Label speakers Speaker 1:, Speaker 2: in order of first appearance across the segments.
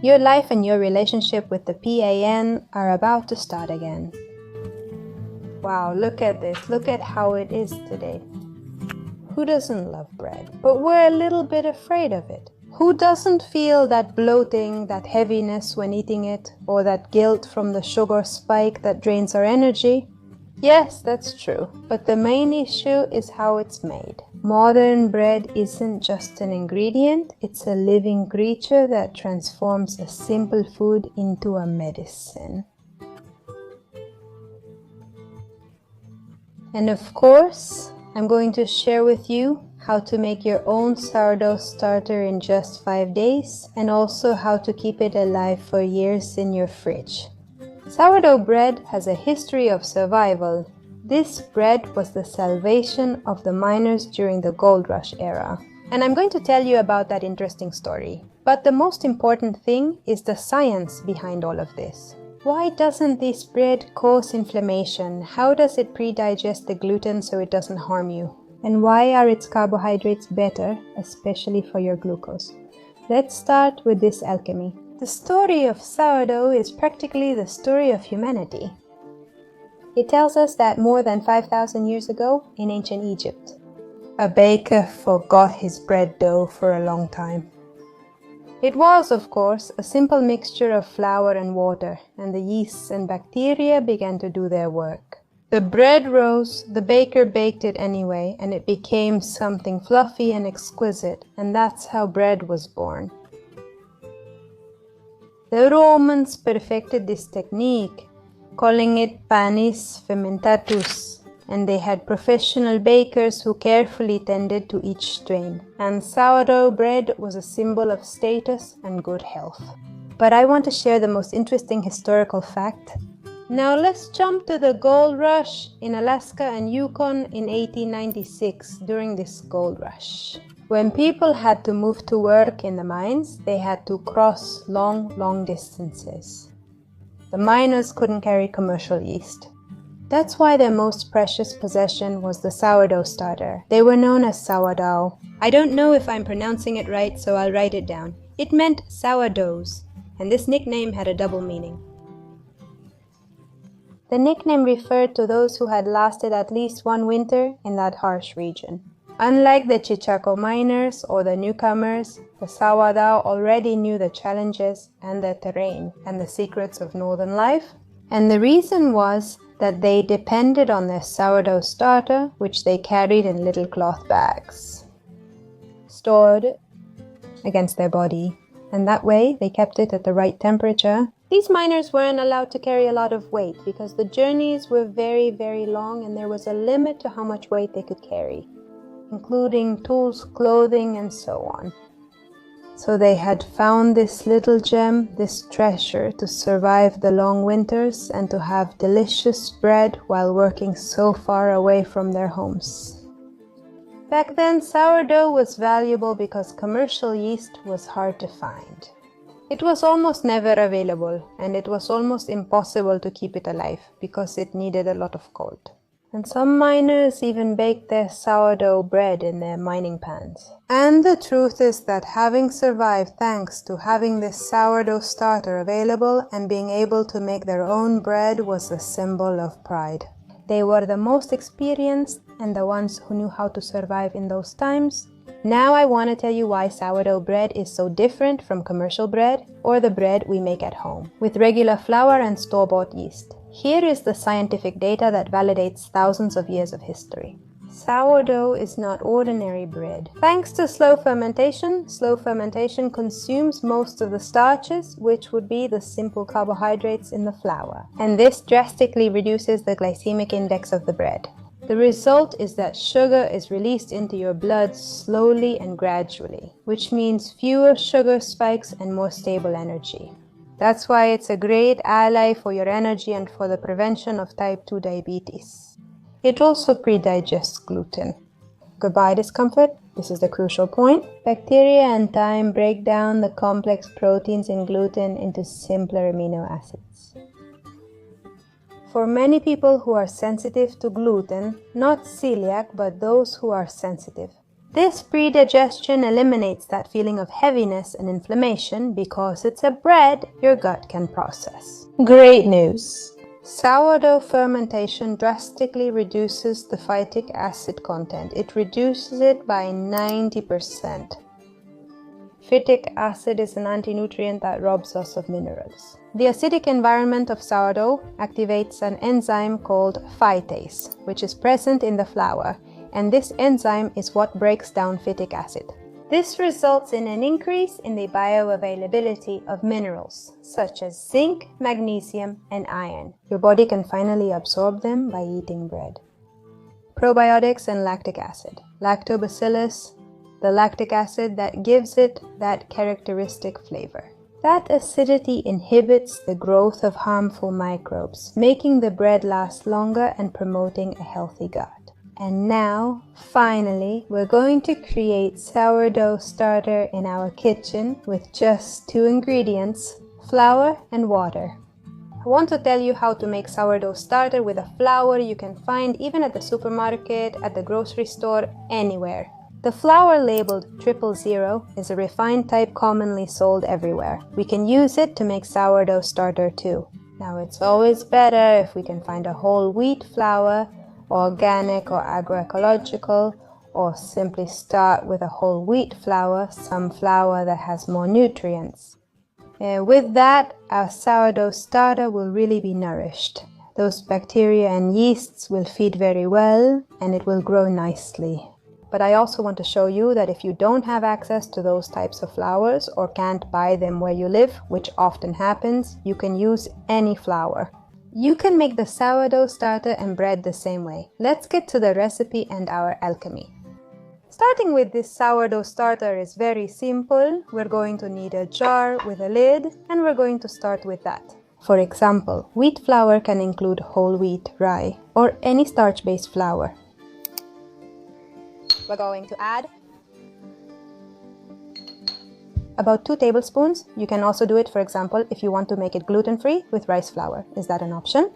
Speaker 1: Your life and your relationship with the PAN are about to start again. Wow, look at this. Look at how it is today. Who doesn't love bread? But we're a little bit afraid of it. Who doesn't feel that bloating, that heaviness when eating it, or that guilt from the sugar spike that drains our energy? Yes, that's true. But the main issue is how it's made. Modern bread isn't just an ingredient, it's a living creature that transforms a simple food into a medicine. And of course, I'm going to share with you how to make your own sourdough starter in just 5 days, and also how to keep it alive for years in your fridge. Sourdough bread has a history of survival. This bread was the salvation of the miners during the gold rush era. And I'm going to tell you about that interesting story. But the most important thing is the science behind all of this. Why doesn't this bread cause inflammation? How does it pre-digest the gluten so it doesn't harm you? And why are its carbohydrates better, especially for your glucose? Let's start with this alchemy. The story of sourdough is practically the story of humanity. It tells us that more than 5,000 years ago, in ancient Egypt, a baker forgot his bread dough for a long time. It was, of course, a simple mixture of flour and water, and the yeasts and bacteria began to do their work. The bread rose, the baker baked it anyway, and it became something fluffy and exquisite, and that's how bread was born. The Romans perfected this technique, calling it panis fermentatus, and they had professional bakers who carefully tended to each strain. And sourdough bread was a symbol of status and good health. But I want to share the most interesting historical fact. Now let's jump to the gold rush in Alaska and Yukon in 1896 during this gold rush. When people had to move to work in the mines, they had to cross long distances. The miners couldn't carry commercial yeast. That's why their most precious possession was the sourdough starter. They were known as sourdough. I don't know if I'm pronouncing it right, so I'll write it down. It meant sourdoughs, and this nickname had a double meaning. The nickname referred to those who had lasted at least one winter in that harsh region. Unlike the Chichaco miners or the newcomers, the sourdough already knew the challenges and the terrain and the secrets of northern life. And the reason was that they depended on their sourdough starter, which they carried in little cloth bags, stored against their body, and that way they kept it at the right temperature. These miners weren't allowed to carry a lot of weight because the journeys were very long, and there was a limit to how much weight they could carry, including tools, clothing, and so on. So they had found this little gem, this treasure, to survive the long winters and to have delicious bread while working so far away from their homes. Back then, sourdough was valuable because commercial yeast was hard to find. It was almost never available, and it was almost impossible to keep it alive because it needed a lot of cold. And some miners even baked their sourdough bread in their mining pans. And the truth is that having survived thanks to having this sourdough starter available and being able to make their own bread was a symbol of pride. They were the most experienced and the ones who knew how to survive in those times. Now I want to tell you why sourdough bread is so different from commercial bread or the bread we make at home with regular flour and store-bought yeast. Here is the scientific data that validates thousands of years of history. Sourdough is not ordinary bread. Thanks to slow fermentation consumes most of the starches, which would be the simple carbohydrates in the flour. And this drastically reduces the glycemic index of the bread. The result is that sugar is released into your blood slowly and gradually, which means fewer sugar spikes and more stable energy. That's why it's a great ally for your energy and for the prevention of type 2 diabetes. It also pre-digests gluten. Goodbye discomfort, this is the crucial point. Bacteria and time break down the complex proteins in gluten into simpler amino acids. For many people who are sensitive to gluten, not celiac, but those who are sensitive, This pre-digestion eliminates that feeling of heaviness and inflammation because it's a bread your gut can process. Great news! Sourdough fermentation drastically reduces the phytic acid content. It reduces it by 90%. Phytic acid is an anti-nutrient that robs us of minerals. The acidic environment of sourdough activates an enzyme called phytase, which is present in the flour, and this enzyme is what breaks down phytic acid. This results in an increase in the bioavailability of minerals, such as zinc, magnesium, and iron. Your body can finally absorb them by eating bread. Probiotics and lactic acid. Lactobacillus, the lactic acid that gives it that characteristic flavor. That acidity inhibits the growth of harmful microbes, making the bread last longer and promoting a healthy gut. And now, finally, we're going to create sourdough starter in our kitchen with just 2 ingredients, flour and water. I want to tell you how to make sourdough starter with a flour you can find even at the supermarket, at the grocery store, anywhere. The flour labeled 000 is a refined type commonly sold everywhere. We can use it to make sourdough starter too. Now, it's always better if we can find a whole wheat flour, organic or agroecological, or simply start with a whole wheat flour, some flour that has more nutrients. With that, our sourdough starter will really be nourished. Those bacteria and yeasts will feed very well and it will grow nicely. But I also want to show you that if you don't have access to those types of flours or can't buy them where you live, which often happens, you can use any flour. You can make the sourdough starter and bread the same way. Let's get to the recipe and our alchemy. Starting with this sourdough starter is very simple. We're going to need a jar with a lid and we're going to start with that. For example, wheat flour can include whole wheat, rye, or any starch-based flour. We're going to add about 2 tablespoons. You can also do it, for example, if you want to make it gluten-free with rice flour. Is that an option?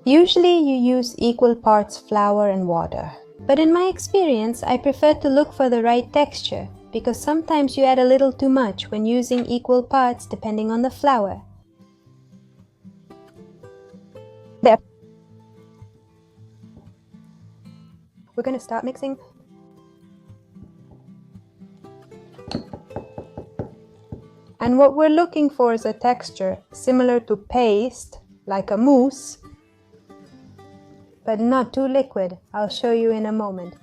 Speaker 1: Usually you use equal parts flour and water. But in my experience, I prefer to look for the right texture because sometimes you add a little too much when using equal parts depending on the flour. There. We're going to start mixing. And what we're looking for is a texture similar to paste, like a mousse, but not too liquid. I'll show you in a moment.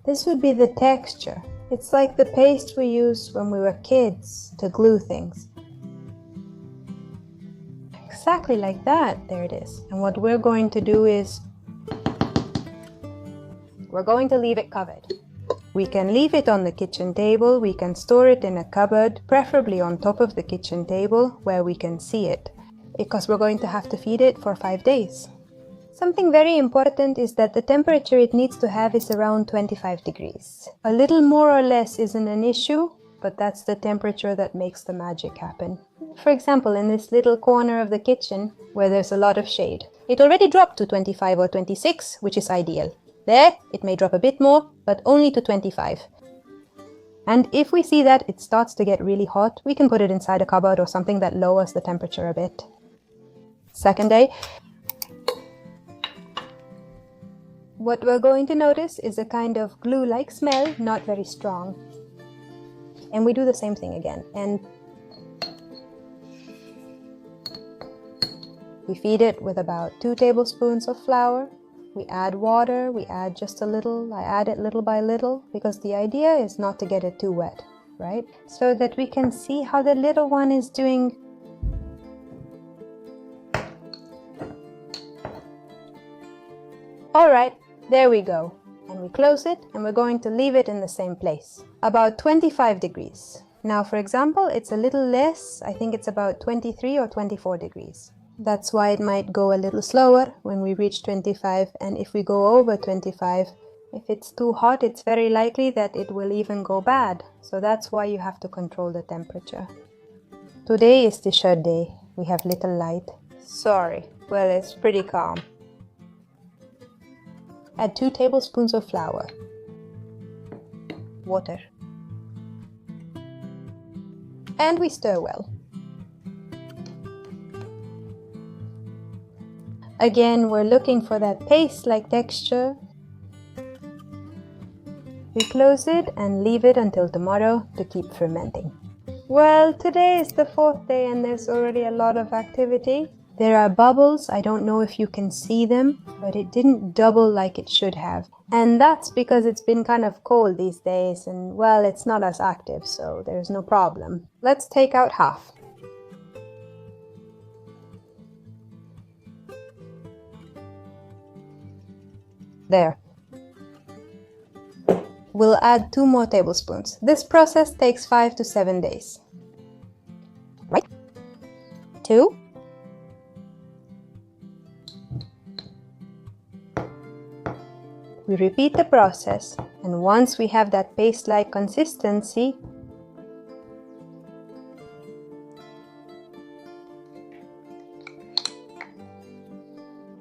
Speaker 1: This would be the texture. It's like the paste we used when we were kids to glue things. Exactly like that. There it is. And what we're going to do is we're going to leave it covered. We can leave it on the kitchen table, we can store it in a cupboard, preferably on top of the kitchen table where we can see it, because we're going to have to feed it for 5 days. Something very important is that the temperature it needs to have is around 25 degrees. A little more or less isn't an issue, but that's the temperature that makes the magic happen. For example, in this little corner of the kitchen where there's a lot of shade, it already dropped to 25 or 26, which is ideal. There, it may drop a bit more, but only to 25. And if we see that it starts to get really hot, we can put it inside a cupboard or something that lowers the temperature a bit. Second day. What we're going to notice is a kind of glue-like smell, not very strong. And we do the same thing again. And we feed it with about 2 tablespoons of flour. We add water, we add just a little, I add it little by little, because the idea is not to get it too wet, right? So that we can see how the little one is doing. Alright, there we go. And we close it and we're going to leave it in the same place. About 25 degrees. Now, for example, it's a little less, I think it's about 23 or 24 degrees. That's why it might go a little slower when we reach 25, and if we go over 25, if it's too hot, it's very likely that it will even go bad. So that's why you have to control the temperature. Today is the third day. We have little light. Sorry. Well, it's pretty calm. Add 2 tablespoons of flour. water. And we stir well. Again, we're looking for that paste-like texture. We close it and leave it until tomorrow to keep fermenting. Well, today is the 4th day and there's already a lot of activity. There are bubbles, I don't know if you can see them, but it didn't double like it should have. And that's because it's been kind of cold these days and, well, it's not as active, so there's no problem. Let's take out half. There. We'll add 2 more tablespoons. This process takes 5 to 7 days. Right? 2. We repeat the process, and once we have that paste-like consistency,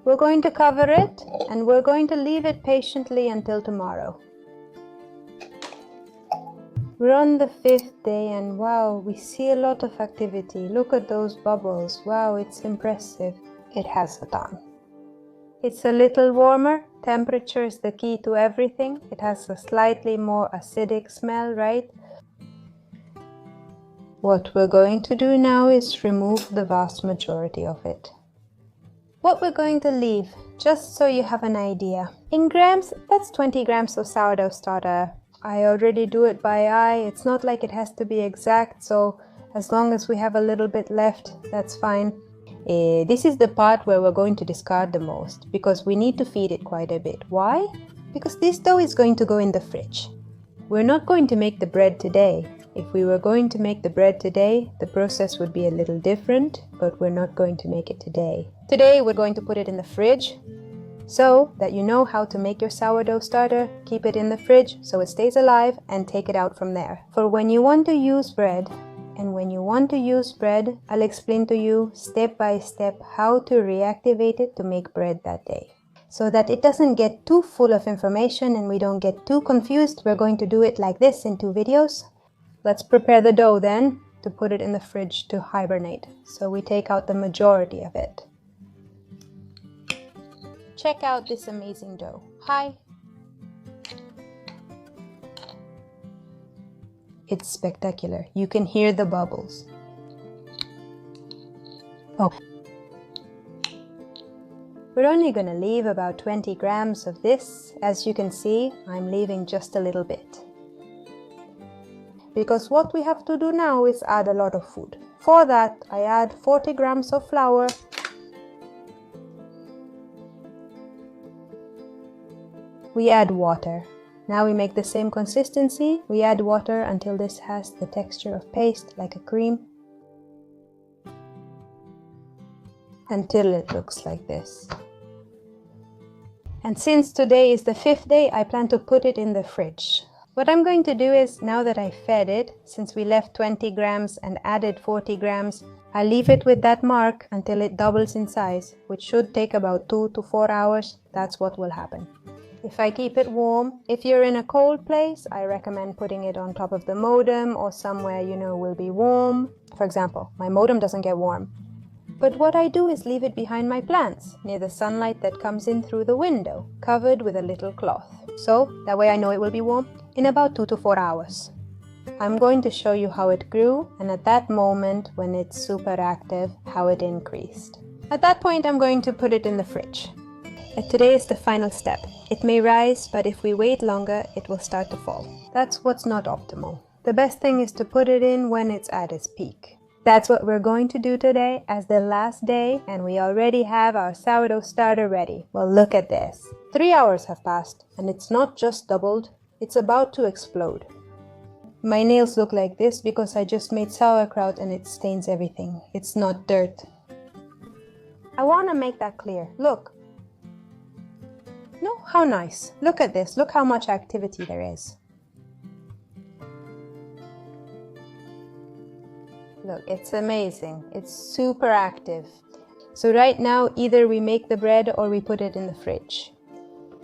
Speaker 1: we're going to cover it and we're going to leave it patiently until tomorrow. We're on the 5th day and wow, we see a lot of activity. Look at those bubbles. Wow, it's impressive. It has a ton. It's a little warmer. Temperature is the key to everything. It has a slightly more acidic smell, right? What we're going to do now is remove the vast majority of it. What we're going to leave, just so you have an idea. In grams, that's 20 grams of sourdough starter. I already do it by eye. It's not like it has to be exact, so as long as we have a little bit left, that's fine. This is the part where we're going to discard the most, because we need to feed it quite a bit. Why? Because this dough is going to go in the fridge. We're not going to make the bread today. If we were going to make the bread today, the process would be a little different, but we're not going to make it today. Today we're going to put it in the fridge, so that you know how to make your sourdough starter. Keep it in the fridge so it stays alive and take it out from there. For when you want to use bread, I'll explain to you step by step how to reactivate it to make bread that day. So that it doesn't get too full of information and we don't get too confused, we're going to do it like this in 2 videos. Let's prepare the dough then to put it in the fridge to hibernate. So we take out the majority of it. Check out this amazing dough. Hi! It's spectacular. You can hear the bubbles. Oh. We're only gonna leave about 20 grams of this. As you can see, I'm leaving just a little bit. Because what we have to do now is add a lot of food. For that, I add 40 grams of flour, we add water. Now we make the same consistency. We add water until this has the texture of paste, like a cream. Until it looks like this. And since today is the 5th day, I plan to put it in the fridge. What I'm going to do is, now that I fed it, since we left 20 grams and added 40 grams, I'll leave it with that mark until it doubles in size, which should take about 2 to 4 hours. That's what will happen. If I keep it warm, if you're in a cold place, I recommend putting it on top of the modem or somewhere you know will be warm. For example, my modem doesn't get warm. But what I do is leave it behind my plants, near the sunlight that comes in through the window, covered with a little cloth. So, that way I know it will be warm in about 2 to 4 hours. I'm going to show you how it grew, and at that moment, when it's super active, how it increased. At that point, I'm going to put it in the fridge. Today is the final step. It may rise, but if we wait longer, it will start to fall. That's what's not optimal. The best thing is to put it in when it's at its peak. That's what we're going to do today as the last day, and we already have our sourdough starter ready. Well, look at this. 3 hours have passed, and it's not just doubled, it's about to explode. My nails look like this because I just made sauerkraut and it stains everything. It's not dirt. I want to make that clear. Look. No, how nice. Look at this. Look how much activity there is. Look, it's amazing. It's super active. So right now, either we make the bread or we put it in the fridge.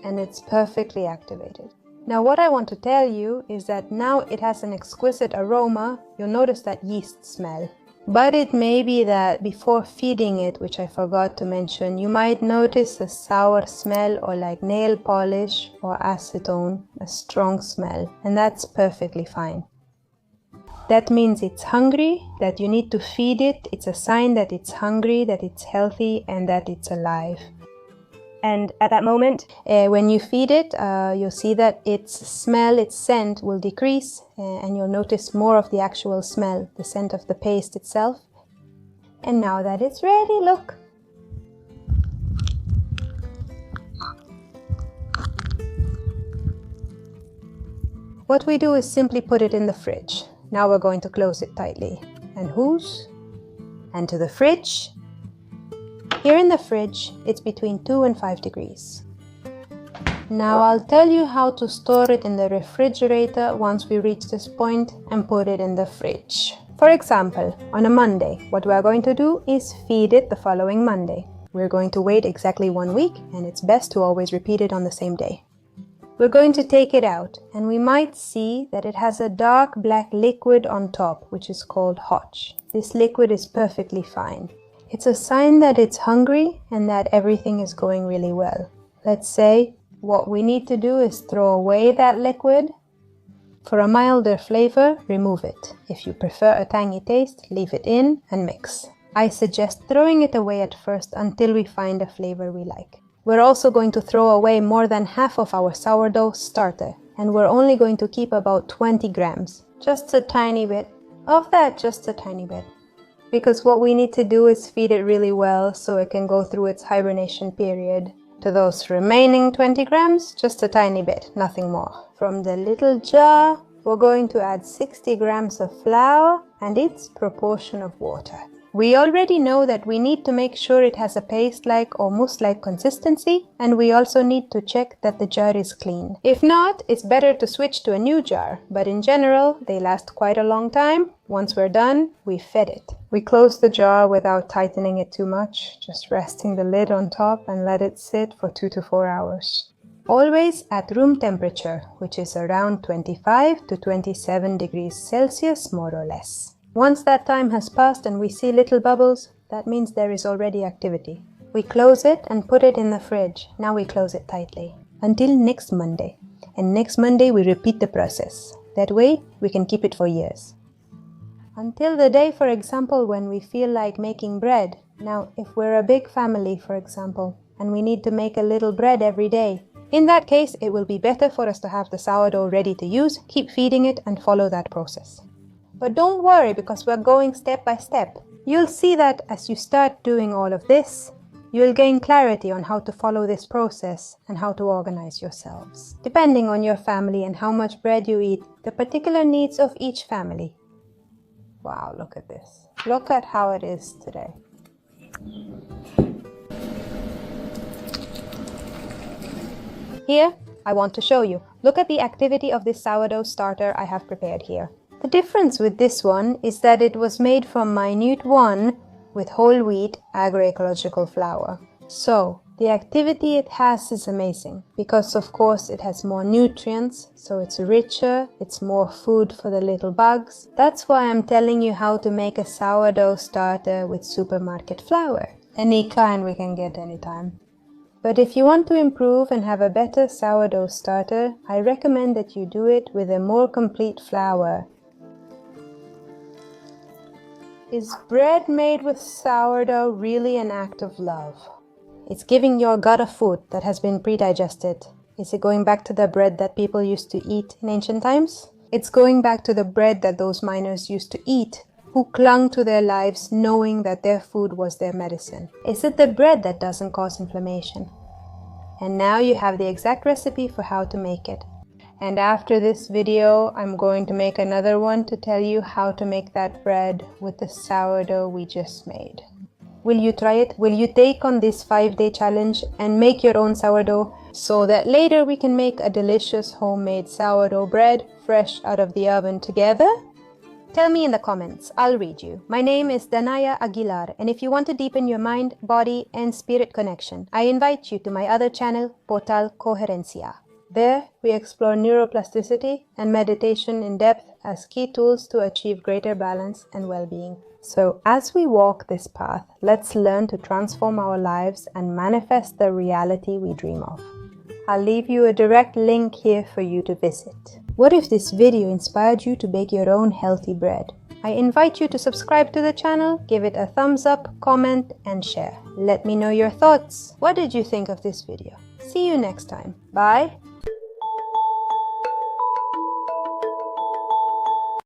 Speaker 1: And it's perfectly activated. Now what I want to tell you is that now it has an exquisite aroma. You'll notice that yeast smell. But it may be that before feeding it, which I forgot to mention, you might notice a sour smell or like nail polish or acetone, a strong smell, and that's perfectly fine. That means it's hungry, that you need to feed it. It's a sign that it's hungry, that it's healthy, and that it's alive. And at that moment, when you feed it, you'll see that its smell, its scent will decrease, and you'll notice more of the actual smell, the scent of the paste itself. And now that it's ready, look! What we do is simply put it in the fridge. Now we're going to close it tightly. And whose? And to the fridge. Here in the fridge, it's between 2 and 5 degrees. Now I'll tell you how to store it in the refrigerator once we reach this point and put it in the fridge. For example, on a Monday, what we're going to do is feed it the following Monday. We're going to wait exactly 1 week, and it's best to always repeat it on the same day. We're going to take it out, and we might see that it has a dark black liquid on top, which is called hotch. This liquid is perfectly fine. It's a sign that it's hungry and that everything is going really well. Let's say what we need to do is throw away that liquid. For a milder flavor, remove it. If you prefer a tangy taste, leave it in and mix. I suggest throwing it away at first until we find a flavor we like. We're also going to throw away more than half of our sourdough starter, and we're only going to keep about 20 grams. Just a tiny bit. Of that, just a tiny bit. Because what we need to do is feed it really well so it can go through its hibernation period. To those remaining 20 grams, just a tiny bit, nothing more. From the little jar, we're going to add 60 grams of flour and its proportion of water. We already know that we need to make sure it has a paste-like or mousse-like consistency, and we also need to check that the jar is clean. If not, it's better to switch to a new jar, but in general, they last quite a long time. Once we're done, we fed it. We close the jar without tightening it too much, just resting the lid on top and let it sit for 2 to 4 hours. Always at room temperature, which is around 25 to 27 degrees Celsius, more or less. Once that time has passed and we see little bubbles, that means there is already activity. We close it and put it in the fridge. Now we close it tightly. Until next Monday. And next Monday we repeat the process. That way we can keep it for years. Until the day, for example, when we feel like making bread. Now, if we're a big family, for example, and we need to make a little bread every day, in that case, it will be better for us to have the sourdough ready to use, keep feeding it, and follow that process. But don't worry, because we're going step by step. You'll see that as you start doing all of this, you'll gain clarity on how to follow this process and how to organize yourselves. Depending on your family and how much bread you eat, the particular needs of each family. Wow, look at this. Look at how it is today. Here, I want to show you. Look at the activity of this sourdough starter I have prepared here. The difference with this one is that it was made from minute 1 with whole wheat agroecological flour. So, the activity it has is amazing because of course it has more nutrients, so it's richer, it's more food for the little bugs. That's why I'm telling you how to make a sourdough starter with supermarket flour. Any kind we can get anytime. But if you want to improve and have a better sourdough starter, I recommend that you do it with a more complete flour. Is bread made with sourdough really an act of love? It's giving your gut a food that has been pre-digested. Is it going back to the bread that people used to eat in ancient times? It's going back to the bread that those miners used to eat, who clung to their lives knowing that their food was their medicine. Is it the bread that doesn't cause inflammation? And now you have the exact recipe for how to make it. And after this video, I'm going to make another one to tell you how to make that bread with the sourdough we just made. Will you try it? Will you take on this 5-day challenge and make your own sourdough so that later we can make a delicious homemade sourdough bread fresh out of the oven together? Tell me in the comments, I'll read you. My name is Danaya Aguilar, and if you want to deepen your mind, body and spirit connection, I invite you to my other channel, Portal Coherencia. There, we explore neuroplasticity and meditation in depth as key tools to achieve greater balance and well-being. So, as we walk this path, let's learn to transform our lives and manifest the reality we dream of. I'll leave you a direct link here for you to visit. What if this video inspired you to bake your own healthy bread? I invite you to subscribe to the channel, give it a thumbs up, comment, and share. Let me know your thoughts. What did you think of this video? See you next time. Bye.